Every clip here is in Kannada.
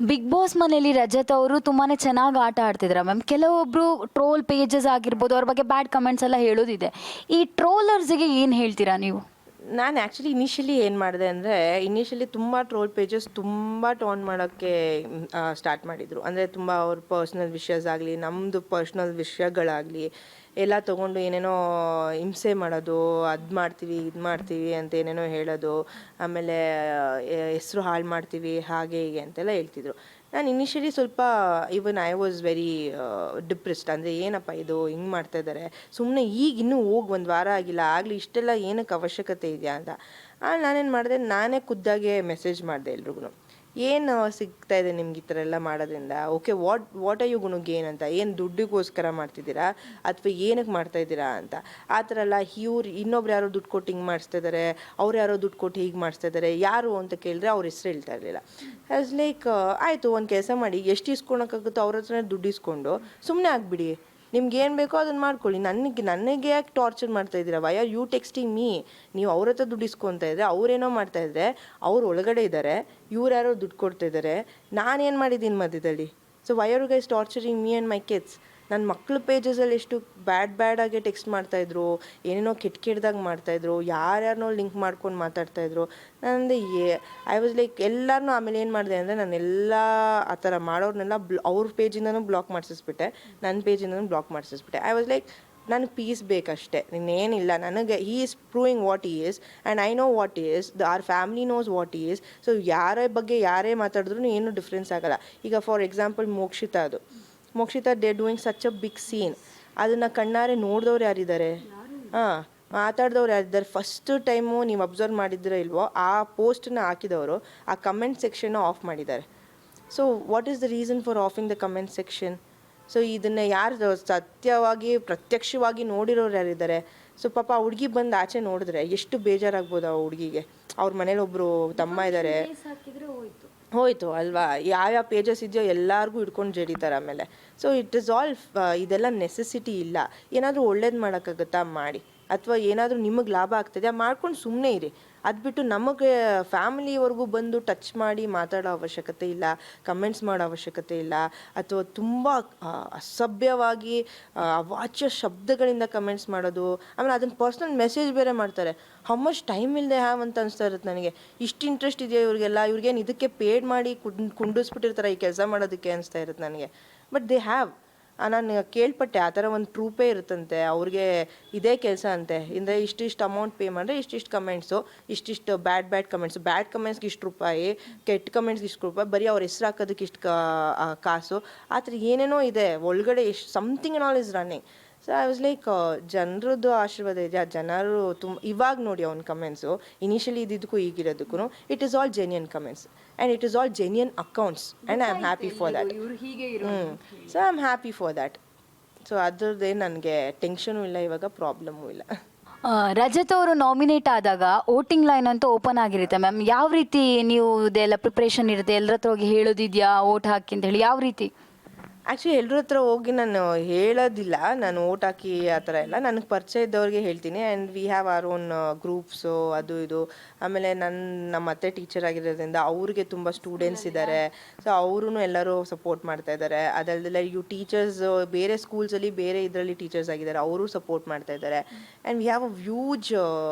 ಬಿಗ್ ಬಾಸ್ ಮನೇಲಿ ರಜತ್ ಅವರು ತುಂಬಾನೇ ಚೆನ್ನಾಗಿ ಆಟ ಆಡ್ತಿದ್ರ ಮ್ಯಾಮ್. ಕೆಲವೊಬ್ರು ಟ್ರೋಲ್ ಪೇಜಸ್ ಆಗಿರ್ಬೋದು, ಅವ್ರ ಬಗ್ಗೆ ಬ್ಯಾಡ್ ಕಮೆಂಟ್ಸ್ ಎಲ್ಲ ಹೇಳೋದಿದೆ. ಈ ಟ್ರೋಲರ್ಸ್ಗೆ ಏನು ಹೇಳ್ತೀರಾ ನೀವು? ನಾನು ಆ್ಯಕ್ಚುಲಿ ಇನಿಷಿಯಲಿ ಏನು ಮಾಡಿದೆ ಅಂದರೆ, ತುಂಬ ಟ್ರೋಲ್ ಪೇಜಸ್ ತುಂಬ ಟೋನ್ ಮಾಡೋಕ್ಕೆ ಸ್ಟಾರ್ಟ್ ಮಾಡಿದರು. ಅಂದರೆ ತುಂಬ ಅವ್ರ ಪರ್ಸ್ನಲ್ ವಿಷಯಸ್ ಆಗಲಿ, ನಮ್ಮದು ಪರ್ಸ್ನಲ್ ವಿಷಯಗಳಾಗಲಿ ಎಲ್ಲ ತೊಗೊಂಡು ಏನೇನೋ ಹಿಂಸೆ ಮಾಡೋದು, ಅದು ಮಾಡ್ತೀವಿ ಇದು ಮಾಡ್ತೀವಿ ಅಂತ ಏನೇನೋ ಹೇಳೋದು, ಆಮೇಲೆ ಹೆಸರು ಹಾಳು ಮಾಡ್ತೀವಿ ಹಾಗೆ ಹೀಗೆ ಅಂತೆಲ್ಲ ಹೇಳ್ತಿದ್ರು. ನಾನು ಇನಿಷಿಯಲಿ ಸ್ವಲ್ಪ even I was very depressed. ಅಂದರೆ ಏನಪ್ಪ ಇದು ಹಿಂಗೆ ಮಾಡ್ತಾ ಇದ್ದಾರೆ, ಸುಮ್ಮನೆ ಈಗ ಇನ್ನೂ ಹೋಗಿ ಒಂದು ವಾರ ಆಗಿಲ್ಲ, ಆಗಲಿ ಇಷ್ಟೆಲ್ಲ ಏನಕ್ಕೆ ಅವಶ್ಯಕತೆ ಇದೆಯಾ ಅಂತ. ನಾನೇನು ಮಾಡಿದೆ, ನಾನೇ ಖುದ್ದಾಗೆ ಮೆಸೇಜ್ ಮಾಡಿದೆ ಎಲ್ರಿಗೂ. ಏನು ಸಿಗ್ತಾ ಇದೆ ನಿಮ್ಗೆ ಈ ಥರ ಎಲ್ಲ ಮಾಡೋದ್ರಿಂದ? ಓಕೆ, ವಾಟ್ ಆರ್ ಯು ಗುಣ ಗೇನ್ ಅಂತ? ಏನು ದುಡ್ಡಿಗೋಸ್ಕರ ಮಾಡ್ತಿದ್ದೀರಾ ಅಥವಾ ಏನಕ್ಕೆ ಮಾಡ್ತಾ ಇದ್ದೀರಾ ಅಂತ. ಆ ಥರ ಎಲ್ಲ ಇನ್ನೊಬ್ರು ಯಾರೋ ದುಡ್ಡು ಕೊಟ್ಟು ಹಿಂಗೆ ಮಾಡಿಸ್ತಾ ಇದ್ದಾರೆ, ಅವ್ರು ಯಾರೋ ದುಡ್ಡು ಕೊಟ್ಟು ಹೀಗೆ ಮಾಡಿಸ್ತಾ ಇದ್ದಾರೆ, ಯಾರು ಅಂತ ಕೇಳಿದ್ರೆ ಅವ್ರ ಹೆಸರು ಹೇಳ್ತಾ ಇರಲಿಲ್ಲ. ಆ್ಯಸ್ ಲೈಕ್ ಆಯಿತು, ಒಂದು ಕೆಲಸ ಮಾಡಿ, ಎಷ್ಟು ಇಸ್ಕೊಳಕ್ಕಾಗುತ್ತೋ ಅವ್ರ ಹತ್ರನೇ ದುಡ್ಡು ಇಸ್ಕೊಂಡು ಸುಮ್ಮನೆ ಆಗಿಬಿಡಿ. ನಿಮ್ಗೆ ಏನು ಬೇಕೋ ಅದನ್ನು ಮಾಡ್ಕೊಳ್ಳಿ. ನನಗೆ ಯಾಕೆ ಟಾರ್ಚರ್ ಮಾಡ್ತಾ ಇದ್ದೀರಾ? Why are you texting me? ನೀವು ಅವ್ರ ಹತ್ರ ದುಡ್ಡು ಇಸ್ಕೊತಾ ಇದ್ದರೆ, ಅವ್ರೇನೋ ಮಾಡ್ತಾ ಇದ್ದರೆ, ಅವ್ರು ಒಳಗಡೆ ಇದ್ದಾರೆ, ಇವ್ರು ಯಾರೋ ದುಡ್ಡು ಕೊಡ್ತಾ ಇದ್ದಾರೆ, ನಾನೇನು ಮಾಡಿದ್ದೀನಿ ಮಧ್ಯದಲ್ಲಿ? So why are you guys torturing me and my kids? ನನ್ನ ಮಕ್ಳ ಪೇಜಸಲ್ಲಿ ಎಷ್ಟು ಬ್ಯಾಡಾಗೆ ಟೆಕ್ಸ್ಟ್ ಮಾಡ್ತಾಯಿದ್ರು, ಏನೇನೋ ಕೆಟ್ಟದಾಗಿ ಮಾಡ್ತಾಯಿದ್ರು, ಯಾರ್ಯಾರನೋ ಲಿಂಕ್ ಮಾಡ್ಕೊಂಡು ಮಾತಾಡ್ತಾಯಿದ್ರು. ನಂದು ಐ ವಾಸ್ ಲೈಕ್ ಎಲ್ಲರನ್ನೂ ಆಮೇಲೆ ಏನು ಮಾಡಿದೆ ಅಂದರೆ, ನಾನೆಲ್ಲ ಆ ಥರ ಮಾಡೋರ್ನೆಲ್ಲ ಅವ್ರ ಪೇಜಿಂದನೂ ಬ್ಲಾಕ್ ಮಾಡಿಸಿಸ್ಬಿಟ್ಟೆ, ನನ್ನ ಪೇಜಿಂದನೂ ಬ್ಲಾಕ್ ಮಾಡಿಸಿಸ್ಬಿಟ್ಟೆ. ಐ ವಾಸ್ ಲೈಕ್, ನನಗೆ ಪೀಸ್ ಬೇಕಷ್ಟೇ, ಇನ್ನೇನಿಲ್ಲ. ನನಗೆ he is proving what he is and I know what he is, our family knows what he is. So ಯಾರೇ ಬಗ್ಗೆ ಯಾರೇ ಮಾತಾಡಿದ್ರು ಏನೂ ಡಿಫ್ರೆನ್ಸ್ ಆಗಲ್ಲ. ಈಗ for example Mokshitha they doing such a big scene. ಅದನ್ನು ಕಣ್ಣಾರೆ ನೋಡಿದವ್ರು ಯಾರಿದ್ದಾರೆ? ಮಾತಾಡಿದವ್ರು ಯಾರಿದ್ದಾರೆ? ಫಸ್ಟ್ ಟೈಮು ನೀವು ಅಬ್ಸರ್ವ್ ಮಾಡಿದ್ದೀರೋ ಇಲ್ವೋ, ಆ ಪೋಸ್ಟನ್ನ ಹಾಕಿದವರು ಆ ಕಮೆಂಟ್ ಸೆಕ್ಷನ್ನ ಆಫ್ ಮಾಡಿದ್ದಾರೆ. So what is the reason for offing the comment section? So ಇದನ್ನು ಯಾರು ಸತ್ಯವಾಗಿ ಪ್ರತ್ಯಕ್ಷವಾಗಿ ನೋಡಿರೋರು ಯಾರಿದ್ದಾರೆ? ಸೊ ಪಾಪ ಆ ಹುಡುಗಿ ಬಂದು ಆಚೆ ನೋಡಿದ್ರೆ ಎಷ್ಟು ಬೇಜಾರಾಗ್ಬೋದು ಆ ಹುಡುಗಿಗೆ. ಅವ್ರ ಮನೇಲಿ ಒಬ್ಬರು ತಮ್ಮ ಇದ್ದಾರೆ, ಹೋಯ್ತು ಅಲ್ವಾ? ಯಾವ್ಯಾವ ಪೇಜಸ್ ಇದೆಯೋ ಎಲ್ಲರಿಗೂ ಹಿಡ್ಕೊಂಡು ಜಡಿತಾರೆ ಆಮೇಲೆ. ಸೊ ಇಟ್ ಇಸ್ ಆಲ್ ಇದೆಲ್ಲ ನೆಸೆಸಿಟಿ ಇಲ್ಲ. ಏನಾದರೂ ಒಳ್ಳೇದು ಮಾಡೋಕ್ಕಾಗುತ್ತಾ ಮಾಡಿ, ಅಥವಾ ಏನಾದರೂ ನಿಮಗೆ ಲಾಭ ಆಗ್ತದೆ ಮಾಡ್ಕೊಂಡು ಸುಮ್ಮನೆ ಇರಿ. ಅದು ಬಿಟ್ಟು ನಮಗೆ ಫ್ಯಾಮಿಲಿವರೆಗೂ ಬಂದು ಟಚ್ ಮಾಡಿ ಮಾತಾಡೋ ಅವಶ್ಯಕತೆ ಇಲ್ಲ, ಕಮೆಂಟ್ಸ್ ಮಾಡೋ ಅವಶ್ಯಕತೆ ಇಲ್ಲ. ಅಥವಾ ತುಂಬ ಅಸಭ್ಯವಾಗಿ ಅವಾಚ್ಯ ಶಬ್ದಗಳಿಂದ ಕಮೆಂಟ್ಸ್ ಮಾಡೋದು, ಆಮೇಲೆ ಅದನ್ನು ಪರ್ಸ್ನಲ್ ಮೆಸೇಜ್ ಬೇರೆ ಮಾಡ್ತಾರೆ. ಹೌ ಮಚ್ ಟೈಮ್ ಇಲ್ಲದೆ ಹ್ಯಾವ್ ಅಂತ ಅನಿಸ್ತಾ ಇರುತ್ತೆ ನನಗೆ. ಇಷ್ಟು ಇಂಟ್ರೆಸ್ಟ್ ಇದೆಯಾ ಇವ್ರಿಗೆಲ್ಲ? ಇವ್ರಿಗೇನು ಇದಕ್ಕೆ ಪೇಡ್ ಮಾಡಿ ಕುಂಡಿಸ್ಬಿಟ್ಟಿರ್ತಾರೆ ಈ ಕೆಲಸ ಮಾಡೋದಕ್ಕೆ ಅನಿಸ್ತಾ ಇರುತ್ತೆ ನನಗೆ. But they have. ನಾನು ಕೇಳ್ಪಟ್ಟೆ, ಆ ಥರ ಒಂದು ಟ್ರೂಪೇ ಇರುತ್ತಂತೆ ಅವ್ರಿಗೆ, ಇದೇ ಕೆಲಸ ಅಂತೆ. ಅಂದರೆ ಇಷ್ಟಿಷ್ಟು ಅಮೌಂಟ್ ಪೇ ಮಾಡಿದ್ರೆ ಇಷ್ಟಿಷ್ಟು ಕಮೆಂಟ್ಸು, ಇಷ್ಟಿಷ್ಟು ಬ್ಯಾಡ್ ಕಮೆಂಟ್ಸು, ಬ್ಯಾಡ್ ಕಮೆಂಟ್ಸ್ಗೆ ಇಷ್ಟು ರೂಪಾಯಿ, ಕೆಟ್ಟ ಕಮೆಂಟ್ಸ್ಗೆ ಇಷ್ಟು ರೂಪಾಯಿ, ಬರೀ ಅವ್ರ ಹೆಸ್ರು ಹಾಕೋದಕ್ಕೆ ಇಷ್ಟು ಕಾಸು, ಆ ಥರ ಏನೇನೋ ಇದೆ ಒಳಗಡೆ. Something all is running. So I was like, ಜನರದ್ದು ಆಶೀರ್ವಾದ ಇದೆ. ಜನರು ಇವಾಗ ನೋಡಿ ಅವ್ನ ಕಮೆಂಟ್ಸು, ಇನಿಷಿಯಲಿ ಇದ್ದಿದ್ದಕ್ಕೂ ಈಗಿರೋದಕ್ಕೂ it is all genuine comments and it is all genuine accounts and I am happy for that. So I am happy for that. So ಅದ್ರದ್ದೇ ನನಗೆ ಟೆನ್ಷನು ಇಲ್ಲ, ಇವಾಗ ಪ್ರಾಬ್ಲಮ್ಮು ಇಲ್ಲ. ರಜತ್ ಅವರು ನಾಮಿನೇಟ್ ಆದಾಗ ವೋಟಿಂಗ್ ಲೈನ್ ಅಂತ ಓಪನ್ ಆಗಿರುತ್ತೆ ಮ್ಯಾಮ್. ಯಾವ ರೀತಿ ನೀವು ಇದೆಲ್ಲ ಪ್ರಿಪ್ರೇಷನ್ ಇರುತ್ತೆ? ಎಲ್ಲರ ಹತ್ರ ಹೋಗಿ ಹೇಳೋದಿದೆಯಾ ವೋಟ್ ಹಾಕಿ ಅಂತ ಹೇಳಿ? ಯಾವ ರೀತಿ? ಆ್ಯಕ್ಚುಲಿ ಎಲ್ಲರ ಹತ್ರ ಹೋಗಿ ನಾನು ಹೇಳೋದಿಲ್ಲ, ನಾನು ಓಟ್ ಹಾಕಿ ಆ ಥರ ಎಲ್ಲ. ನನಗೆ ಪರಿಚಯ ಇದ್ದವ್ರಿಗೆ ಹೇಳ್ತೀನಿ. And we have our own groups, ಅದು ಇದು. ಆಮೇಲೆ ನಮ್ಮ ಅತ್ತೆ ಟೀಚರ್ ಆಗಿರೋದ್ರಿಂದ ಅವ್ರಿಗೆ ತುಂಬ ಸ್ಟೂಡೆಂಟ್ಸ್ ಇದ್ದಾರೆ. ಸೊ ಅವರೂ ಎಲ್ಲರೂ ಸಪೋರ್ಟ್ ಮಾಡ್ತಾ ಇದ್ದಾರೆ. ಅದಲ್ಲದೆ ಟೀಚರ್ಸ್ ಬೇರೆ ಸ್ಕೂಲ್ಸಲ್ಲಿ ಬೇರೆ ಇದರಲ್ಲಿ ಟೀಚರ್ಸ್ ಆಗಿದ್ದಾರೆ, ಅವರು ಸಪೋರ್ಟ್ ಮಾಡ್ತಾ ಇದ್ದಾರೆ. And we have a huge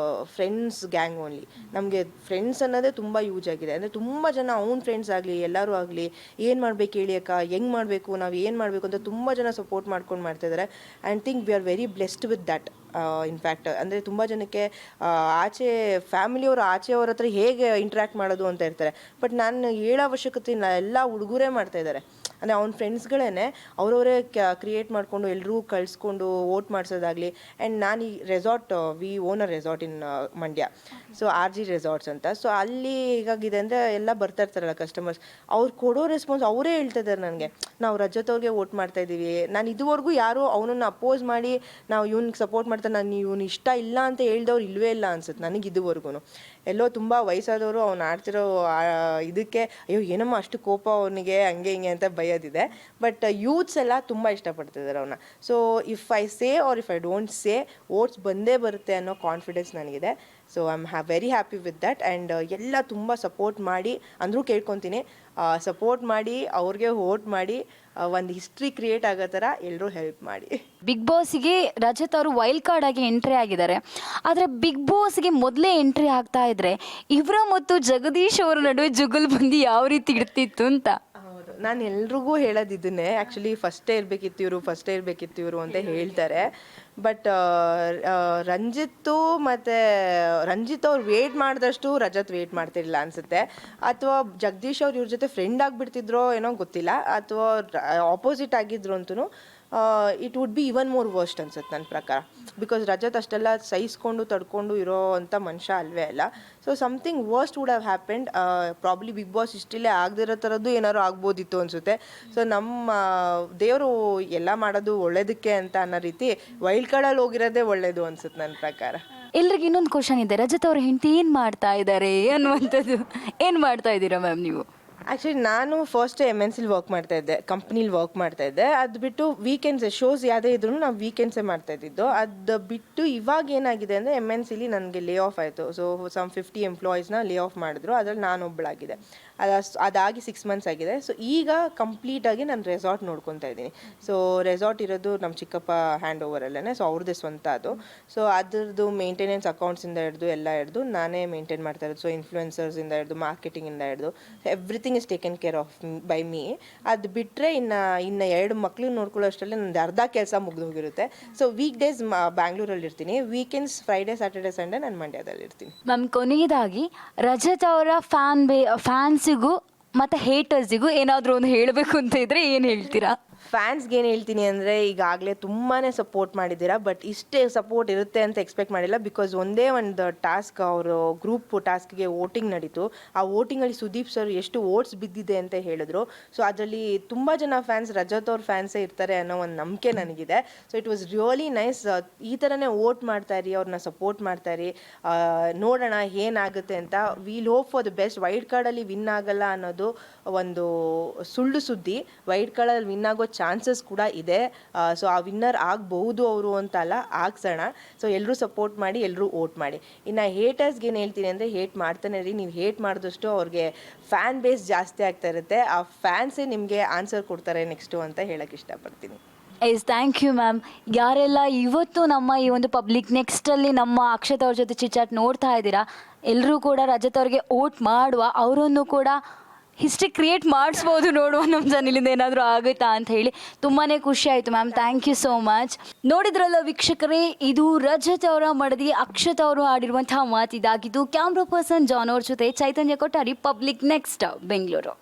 friends gang only. ನಮಗೆ ಫ್ರೆಂಡ್ಸ್ ಅನ್ನೋದೇ ತುಂಬ ಯೂಜ್ ಆಗಿದೆ. ಅಂದರೆ ತುಂಬ ಜನ ಅವ್ನ ಫ್ರೆಂಡ್ಸ್ ಆಗಲಿ ಎಲ್ಲರೂ ಆಗಲಿ, ಏನು ಮಾಡ್ಬೇಕು ಹೇಳಿ ಅಕ್ಕ, ಹೆಂಗೆ ಮಾಡಬೇಕು, ನಾವು ಏನು ಮಾಡಬೇಕು ಅಂತ ತುಂಬ ಜನ ಸಪೋರ್ಟ್ ಮಾಡ್ಕೊಂಡು ಮಾಡ್ತಾಯಿದ್ದಾರೆ. And think we are very blessed with that. In fact ಅಂದರೆ ತುಂಬ ಜನಕ್ಕೆ ಆಚೆ ಫ್ಯಾಮಿಲಿಯವರು ಆಚೆಯವ್ರ ಹತ್ರ ಹೇಗೆ ಇಂಟ್ರ್ಯಾಕ್ಟ್ ಮಾಡೋದು ಅಂತ ಇರ್ತಾರೆ. ಬಟ್ ನಾನು ಹೇಳೋ ಅವಶ್ಯಕತೆ ಇಲ್ಲ, ಎಲ್ಲ ಹುಡುಗರೇ ಮಾಡ್ತಾಯಿದ್ದಾರೆ. ಅಂದರೆ ಅವ್ನ ಫ್ರೆಂಡ್ಸ್ಗಳೇ ಅವರವರೇ ಕ್ರಿಯೇಟ್ ಮಾಡಿಕೊಂಡು ಎಲ್ಲರೂ ಕಳಿಸ್ಕೊಂಡು ವೋಟ್ ಮಾಡಿಸೋದಾಗಲಿ. ಆ್ಯಂಡ್ ನಾನು ಈ ರೆಸಾರ್ಟ್, ವಿ ಓನ್ ಅ ರೆಸಾರ್ಟ್ ಇನ್ ಮಂಡ್ಯ, ಸೊ RG ರೆಸಾರ್ಟ್ಸ್ ಅಂತ. ಸೊ ಅಲ್ಲಿ ಹೇಗಾಗಿದೆ ಅಂದರೆ ಎಲ್ಲ ಬರ್ತಾ ಇರ್ತಾರಲ್ಲ ಕಸ್ಟಮರ್ಸ್, ಅವ್ರು ಕೊಡೋ ರೆಸ್ಪಾನ್ಸ್ ಅವರೇ ಹೇಳ್ತಿದ್ದಾರೆ ನನಗೆ, ನಾವು ರಜತ್ ಅವ್ರಿಗೆ ವೋಟ್ ಮಾಡ್ತಾಯಿದ್ದೀವಿ. ನಾನು ಇದುವರೆಗೂ ಯಾರೂ ಅವನನ್ನು ಅಪೋಸ್ ಮಾಡಿ ನಾವು ಇವ್ನಿಗೆ ಸಪೋರ್ಟ್ ಮಾಡ್ತಾರೆ, ನಾನು ಇವ್ನು ಇಷ್ಟ ಇಲ್ಲ ಅಂತ ಹೇಳ್ದವ್ರು ಇಲ್ಲವೇ ಇಲ್ಲ ಅನ್ಸುತ್ತೆ ನನಗೆ ಇದುವರೆಗೂ. ಎಲ್ಲೋ ತುಂಬ ವಯಸ್ಸಾದವರು ಅವ್ನು ಆಡ್ತಿರೋ ಇದಕ್ಕೆ ಅಯ್ಯೋ ಏನಮ್ಮ ಅಷ್ಟು ಕೋಪ ಅವನಿಗೆ, ಹಂಗೆ ಹಿಂಗೆ ಅಂತ ಬಯೋದಿದೆ. ಬಟ್ ಯೂತ್ಸ್ ಎಲ್ಲ ತುಂಬ ಇಷ್ಟಪಡ್ತಿದ್ದಾರೆ ಅವನ್ನ. So if I say or if I don't say, votes ಬಂದೇ ಬರುತ್ತೆ ಅನ್ನೋ ಕಾನ್ಫಿಡೆನ್ಸ್ ನನಗಿದೆ. So I am very happy with that. And ಎಲ್ಲ ತುಂಬ ಸಪೋರ್ಟ್ ಮಾಡಿ ಅಂದರೂ ಕೇಳ್ಕೊತೀನಿ, ಸಪೋರ್ಟ್ ಮಾಡಿ ಅವ್ರಿಗೆ ವೋಟ್ ಮಾಡಿ ಒಂದು ಹಿಸ್ಟ್ರಿ ಕ್ರಿಯೇಟ್ ಆಗೋ ಥರ ಎಲ್ಲರೂ ಹೆಲ್ಪ್ ಮಾಡಿ. ಬಿಗ್ ಬಾಸ್ಗೆ ರಜತ್ ಅವರು ವೈಲ್ಡ್ ಕಾರ್ಡ್ ಆಗಿ ಎಂಟ್ರಿ ಆಗಿದ್ದಾರೆ. ಆದರೆ ಬಿಗ್ ಬಾಸ್ಗೆ ಮೊದಲೇ ಎಂಟ್ರಿ ಆಗ್ತಾ ಇದ್ರೆ ಇವರ ಮತ್ತು ಜಗದೀಶ್ ಅವರ ನಡುವೆ ಜುಗಲ್ಬಂದಿ ಯಾವ ರೀತಿ ಇರ್ತಿತ್ತು ಅಂತ. ಹೌದು, ನಾನು ಎಲ್ರಿಗೂ ಹೇಳೋದು ಇದನ್ನೇ, ಆ್ಯಕ್ಚುಲಿ ಫಸ್ಟೇ ಇರಬೇಕಿತ್ತು ಇವರು ಅಂತ ಹೇಳ್ತಾರೆ. ಬಟ್ ರಂಜಿತ್ ಅವ್ರು ವೇಟ್ ಮಾಡಿದಷ್ಟು ರಜತ್ ವೇಟ್ ಮಾಡ್ತಿರಲಿಲ್ಲ ಅನಿಸುತ್ತೆ, ಅಥವಾ ಜಗದೀಶ್ ಅವ್ರು ಇವ್ರ ಜೊತೆ ಫ್ರೆಂಡ್ ಆಗಿಬಿಡ್ತಿದ್ರೋ ಏನೋ ಗೊತ್ತಿಲ್ಲ, ಅಥವಾ ಆಪೋಸಿಟ್ ಆಗಿದ್ರು ಅಂತೂ it would be even more worst ಅನ್ಸುತ್ತೆ ನನ್ನ ಪ್ರಕಾರ. ಬಿಕಾಸ್ ರಜತ್ ಅಷ್ಟೆಲ್ಲ ಸಹಿಸ್ಕೊಂಡು ತಡ್ಕೊಂಡು ಇರೋ ಅಂಥ ಮನುಷ್ಯ ಅಲ್ವೇ ಅಲ್ಲ. So something worst would have happened. Probably Bigg Boss ಇಷ್ಟಿಲ್ಲೇ ಆಗದಿರೋ ಥರದ್ದು ಏನಾದ್ರು ಆಗ್ಬೋದಿತ್ತು ಅನಿಸುತ್ತೆ. ಸೊ ನಮ್ಮ ದೇವರು ಎಲ್ಲ ಮಾಡೋದು ಒಳ್ಳೇದಕ್ಕೆ ಅಂತ ಅನ್ನೋ ರೀತಿ ವೈಲ್ಡ್ ಕಾರ್ಡಲ್ಲಿ ಹೋಗಿರೋದೇ ಒಳ್ಳೇದು ಅನ್ಸುತ್ತೆ ನನ್ನ ಪ್ರಕಾರ. ಎಲ್ರಿಗೂ ಇನ್ನೊಂದು ಕ್ವಶನ್ ಇದೆ, ರಜತ್ ಅವ್ರ ಹೆಂಡತಿ ಏನು ಮಾಡ್ತಾ ಇದ್ದಾರೆ ಅನ್ನುವಂಥದ್ದು. ಏನು ಮಾಡ್ತಾ ಇದ್ದೀರಾ ಮ್ಯಾಮ್ ನೀವು? ಆ್ಯಕ್ಚುಲಿ ನಾನು ಫಸ್ಟ್ MNC ವರ್ಕ್ ಮಾಡ್ತಾಯಿದ್ದೆ, ಕಂಪ್ನಿಲಿ ವರ್ಕ್ ಮಾಡ್ತಾಯಿದ್ದೆ. ಅದು ಬಿಟ್ಟು ವೀಕೆಂಡ್ಸ್ ಶೋಸ್ ಯಾವುದೇ ಇದ್ರೂ ನಾವು ವೀಕೆಂಡ್ಸೇ ಮಾಡ್ತಾಯಿದ್ದಿದ್ದು. ಅದು ಬಿಟ್ಟು ಇವಾಗ ಏನಾಗಿದೆ ಅಂದರೆ MNCಲಿ ನನಗೆ ಲೇ ಆಫ್ ಆಯಿತು. ಸೊ ಸಮ್ 50 ಎಂಪ್ಲಾಯೀಸ್ನ ಲೇ ಆಫ್ ಮಾಡಿದ್ರು, ಅದರಲ್ಲಿ ನಾನೊಬ್ಬಳಾಗಿದೆ. ಅದಾಗಿ 6 ಮಂತ್ಸ್ ಆಗಿದೆ. ಸೊ ಈಗ ಕಂಪ್ಲೀಟಾಗಿ ನಾನು ರೆಸಾರ್ಟ್ ನೋಡ್ಕೊತಾ ಇದ್ದೀನಿ. ಸೊ ರೆಸಾರ್ಟ್ ಇರೋದು ನಮ್ಮ ಚಿಕ್ಕಪ್ಪ ಹ್ಯಾಂಡ್ ಓವರಲ್ಲೇ, ಸೊ ಅವ್ರದ್ದೇ ಸ್ವಂತ ಅದು. ಸೊ ಅದ್ರದ್ದು ಮೇಂಟೆನೆನ್ಸ್ ಅಕೌಂಟ್ಸಿಂದ ಹಿಡಿದು ನಾನೇ ಮೇಂಟೈನ್ ಮಾಡ್ತಾ ಇರೋದು. ಸೊ ಇನ್ಫ್ಲುಯೆನ್ಸರ್ಸಿಂದ ಹಿಡಿದು ಮಾರ್ಕೆಟಿಂಗಿಂದ ಹಿಡಿದು everything is taken care of by me. ಅದು ಬಿಟ್ಟರೆ ಇನ್ನು 2 ಮಕ್ಳು ನೋಡ್ಕೊಳ್ಳೋ ಅಷ್ಟರಲ್ಲಿ ನಂದು ಅರ್ಧ ಕೆಲಸ ಮುಗಿದೋಗಿರುತ್ತೆ. ಸೊ ವೀಕ್ ಡೇಸ್ ಬ್ಯಾಂಗ್ಳೂರಲ್ಲಿ ಇರ್ತೀನಿ, ವೀಕೆಂಡ್ಸ್ ಫ್ರೈಡೇ ಸ್ಯಾಟರ್ಡೆ ಸಂಡೇ ನಾನು ಮಂಡ್ಯದಲ್ಲಿ ಇರ್ತೀನಿ. ಮ್ಯಾಮ್, ಕೊನೆಯದಾಗಿ ರಜತ್ ಅವರ ಫ್ಯಾನ್ಸಿಗೂ ಮತ್ತು ಹೇಟರ್ಸಿಗೂ ಏನಾದರೂ ಒಂದು ಹೇಳಬೇಕು ಅಂತ ಇದ್ರೆ ಏನು ಹೇಳ್ತೀರಾ? ಫ್ಯಾನ್ಸ್ಗೆ ಏನು ಹೇಳ್ತೀನಿ ಅಂದರೆ, ಈಗಾಗಲೇ ತುಂಬಾ ಸಪೋರ್ಟ್ ಮಾಡಿದ್ದೀರಾ, ಬಟ್ ಇಷ್ಟೇ ಸಪೋರ್ಟ್ ಇರುತ್ತೆ ಅಂತ ಎಕ್ಸ್ಪೆಕ್ಟ್ ಮಾಡಿಲ್ಲ. ಬಿಕಾಸ್ ಒಂದೇ ಒಂದು ಟಾಸ್ಕ್, ಅವರು ಗ್ರೂಪ್ ಟಾಸ್ಕ್ಗೆ ವೋಟಿಂಗ್ ನಡೀತು. ಆ ವೋಟಿಂಗಲ್ಲಿ ಸುದೀಪ್ ಸರ್ ಎಷ್ಟು ವೋಟ್ಸ್ ಬಿದ್ದಿದೆ ಅಂತ ಹೇಳಿದ್ರು. ಸೊ ಅದರಲ್ಲಿ ತುಂಬ ಜನ ಫ್ಯಾನ್ಸ್ ರಜತ್ ಅವ್ರ ಫ್ಯಾನ್ಸೇ ಇರ್ತಾರೆ ಅನ್ನೋ ಒಂದು ನಂಬಿಕೆ ನನಗಿದೆ. So it was really nice. ಈ ಥರನೇ ವೋಟ್ ಮಾಡ್ತಾಯಿರಿ, ಅವ್ರನ್ನ ಸಪೋರ್ಟ್ ಮಾಡ್ತಾಯಿರಿ, ನೋಡೋಣ ಏನಾಗುತ್ತೆ ಅಂತ. Will hope for the best. Wild ಕಾರ್ಡಲ್ಲಿ ವಿನ್ ಆಗಲ್ಲ ಅನ್ನೋದು ಒಂದು ಸುಳ್ಳು ಸುದ್ದಿ. ವೈಲ್ಡ್ ಕಾರ್ಡಲ್ಲಿ ವಿನ್ ಆಗೋ ಚಾನ್ಸಸ್ ಕೂಡ ಇದೆ. ಸೊ ಆ ವಿನ್ನರ್ ಆಗಬಹುದು ಅವರು ಅಂತ ಅಲ್ಲ, ಆಗ್ಸೋಣ. ಸೊ ಎಲ್ಲರೂ ಸಪೋರ್ಟ್ ಮಾಡಿ, ಎಲ್ಲರೂ ವೋಟ್ ಮಾಡಿ. ಇನ್ನು ಹೇಟರ್ಸ್ಗೆ ಏನು ಹೇಳ್ತೀನಿ ಅಂದರೆ, ಹೇಟ್ ಮಾಡ್ತಾನೆ ಇರಿ. ನೀವು ಹೇಟ್ ಮಾಡಿದಷ್ಟು ಅವ್ರಿಗೆ ಫ್ಯಾನ್ ಬೇಸ್ ಜಾಸ್ತಿ ಆಗ್ತಾ ಇರುತ್ತೆ. ಆ ಫ್ಯಾನ್ಸೇ ನಿಮಗೆ ಆನ್ಸರ್ ಕೊಡ್ತಾರೆ ನೆಕ್ಸ್ಟು ಅಂತ ಹೇಳಕ್ಕೆ ಇಷ್ಟಪಡ್ತೀನಿ. Thank you ma'am. ಯಾರೆಲ್ಲ ಇವತ್ತು ನಮ್ಮ ಈ ಒಂದು ಪಬ್ಲಿಕ್ ನೆಕ್ಸ್ಟಲ್ಲಿ ನಮ್ಮ ಅಕ್ಷತ್ ಅವ್ರ ಜೊತೆ ಚಿಚಾಟ್ ನೋಡ್ತಾ ಇದ್ದೀರಾ, ಎಲ್ಲರೂ ಕೂಡ ರಜತ್ ಅವ್ರಿಗೆ ವೋಟ್ ಮಾಡುವ, ಅವರನ್ನು ಕೂಡ ಹಿಸ್ಟ್ರಿ ಕ್ರಿಯೇಟ್ ಮಾಡಿಸ್ಬೋದು, ನೋಡುವ ನಮ್ಮ ಚಾನಲಿಂದ ಏನಾದರೂ ಆಗುತ್ತಾ ಅಂತ ಹೇಳಿ. ತುಂಬಾ ಖುಷಿ ಆಯಿತು ma'am, thank you so much. ನೋಡಿದ್ರಲ್ಲ ವೀಕ್ಷಕರೇ, ಇದು ರಜತ್ ಅವರ ಮಡದಿ ಅಕ್ಷತ್ ಅವರು ಆಡಿರುವಂತಹ ಮಾತಿದಾಗಿದ್ದು. ಕ್ಯಾಮ್ರಾ ಪರ್ಸನ್ ಜಾನ್ ಅವ್ರ ಜೊತೆ ಚೈತನ್ಯ ಕೊಟ್ಟಾರಿ, ಪಬ್ಲಿಕ್ ನೆಕ್ಸ್ಟ್ ಬೆಂಗಳೂರು.